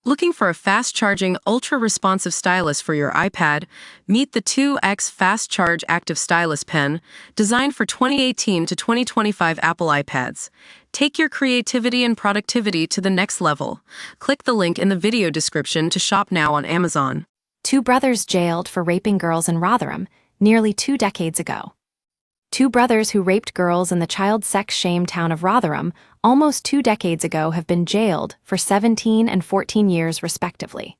Looking for a fast-charging, ultra-responsive stylus for your iPad? Meet the 2X Fast Charge Active Stylus Pen, designed for 2018 to 2025 Apple iPads. Take your creativity and productivity to the next level. Click the link in the video description to shop now on Amazon. Two brothers jailed for raping girls in Rotherham, nearly 2 decades ago. Two brothers who raped girls in the child sex shame town of Rotherham almost 2 decades ago have been jailed for 17 and 14 years respectively.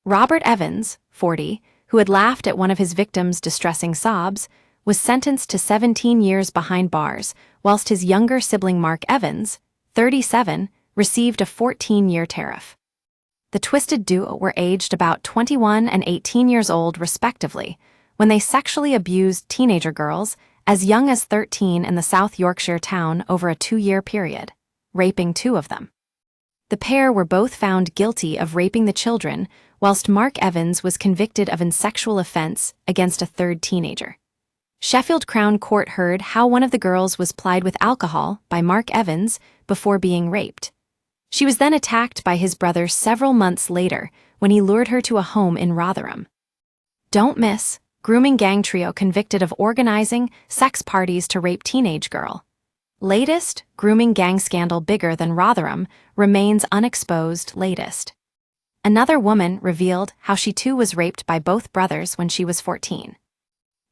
Robert Evans, 40, who had laughed at one of his victims' distressing sobs, was sentenced to 17 years behind bars, whilst his younger sibling Mark Evans, 37, received a 14-year tariff. The twisted duo were aged about 21 and 18 years old respectively when they sexually abused teenager girls as young as 13 in the South Yorkshire town over a 2-year period, raping 2 of them. The pair were both found guilty of raping the children, whilst Mark Evans was convicted of a sexual offence against a 3rd teenager. Sheffield Crown Court heard how one of the girls was plied with alcohol by Mark Evans before being raped. She was then attacked by his brother several months later when he lured her to a home in Rotherham. Don't miss: grooming gang trio convicted of organizing sex parties to rape teenage girl. Latest: grooming gang scandal bigger than Rotherham remains unexposed. Latest: another woman revealed how she too was raped by both brothers when she was 14.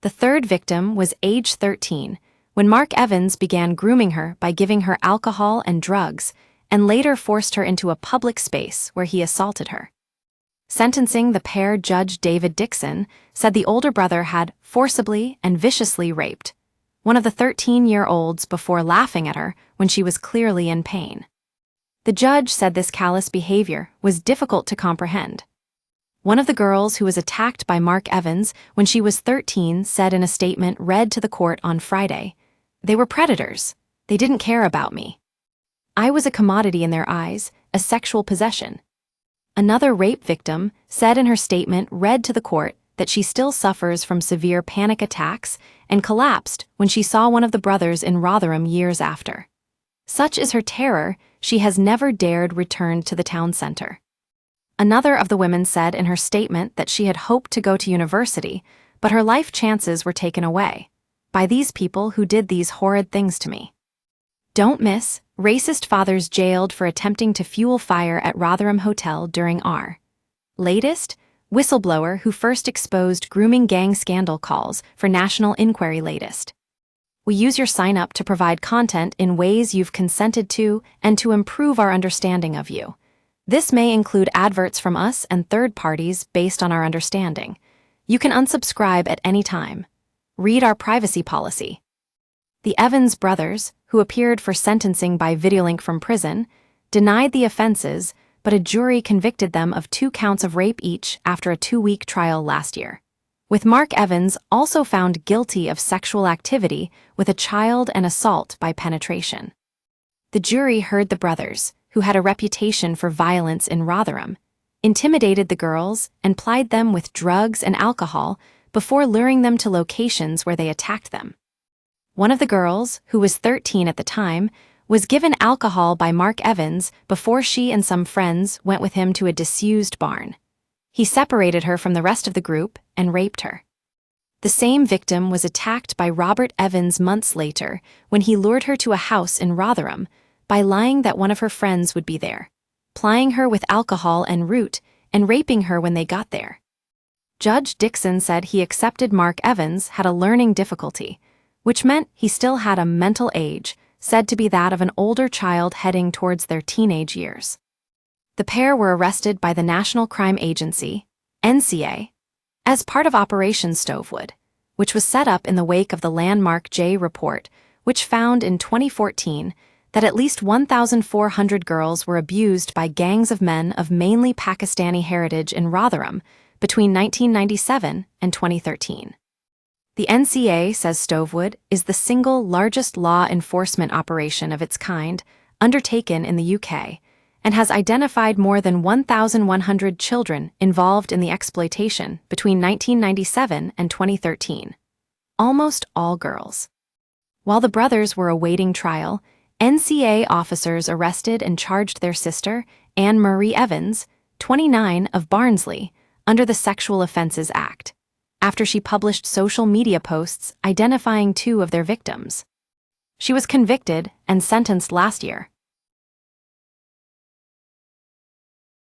The 3rd victim was age 13 when Mark Evans began grooming her by giving her alcohol and drugs and later forced her into a public space where he assaulted her. Sentencing the pair, Judge David Dixon said the older brother had forcibly and viciously raped one of the 13-year-olds before laughing at her when she was clearly in pain. The judge said this callous behavior was difficult to comprehend. One of the girls who was attacked by Mark Evans when she was 13 said in a statement read to the court on Friday, "They were predators. They didn't care about me. I was a commodity in their eyes, a sexual possession." Another rape victim said in her statement read to the court that she still suffers from severe panic attacks and collapsed when she saw one of the brothers in Rotherham years after. Such is her terror, she has never dared return to the town centre. Another of the women said in her statement that she had hoped to go to university, but her life chances were taken away by these people who did these horrid things to me. Don't miss: racist fathers jailed for attempting to fuel fire at Rotherham Hotel during R. Latest: whistleblower who first exposed grooming gang scandal calls for national inquiry. Latest: we use your sign-up to provide content in ways you've consented to and to improve our understanding of you. This may include adverts from us and third parties based on our understanding. You can unsubscribe at any time. Read our privacy policy. The Evans brothers, who appeared for sentencing by videolink from prison, denied the offenses, but a jury convicted them of 2 counts of rape each after a 2-week trial last year, with Mark Evans also found guilty of sexual activity with a child and assault by penetration. The jury heard the brothers, who had a reputation for violence in Rotherham, intimidated the girls and plied them with drugs and alcohol before luring them to locations where they attacked them. One of the girls, who was 13 at the time, was given alcohol by Mark Evans before she and some friends went with him to a disused barn. He separated her from the rest of the group and raped her. The same victim was attacked by Robert Evans months later when he lured her to a house in Rotherham by lying that one of her friends would be there, plying her with alcohol and root, and raping her when they got there. Judge Dixon said he accepted Mark Evans had a learning difficulty, which meant he still had a mental age, said to be that of an older child heading towards their teenage years. The pair were arrested by the National Crime Agency, NCA, as part of Operation Stovewood, which was set up in the wake of the Landmark J report, which found in 2014 that at least 1,400 girls were abused by gangs of men of mainly Pakistani heritage in Rotherham between 1997 and 2013. The NCA says Stovewood is the single largest law enforcement operation of its kind undertaken in the UK and has identified more than 1,100 children involved in the exploitation between 1997 and 2013, almost all girls. While the brothers were awaiting trial, NCA officers arrested and charged their sister, Anne Marie Evans, 29, of Barnsley, under the Sexual Offences Act, after she published social media posts identifying two of their victims. She was convicted and sentenced last year,